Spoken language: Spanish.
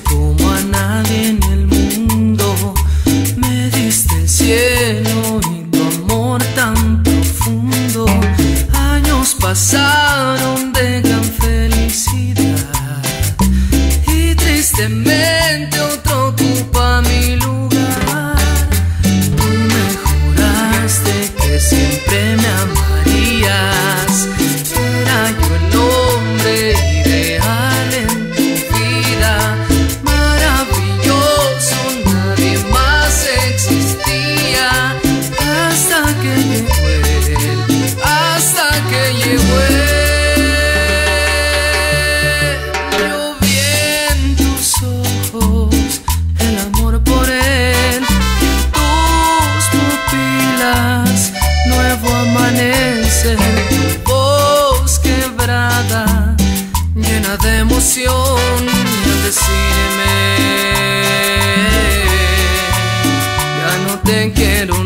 Como a nadie en el mundo, me diste el cielo y tu amor tan profundo. Años pasaron de gran felicidad y tristemente otro ocupa mi lugar. Tú me juraste que siempre me amarías, era yo el hombre ideal en tu vida. Maravilloso, nadie más existía, hasta que llegó él, hasta que llegó él. Yo vi en tus ojos el amor por él, y en tus pupilas nuevo amanecer. Tu voz quebrada, llena de emoción, y al decirme ya no te quiero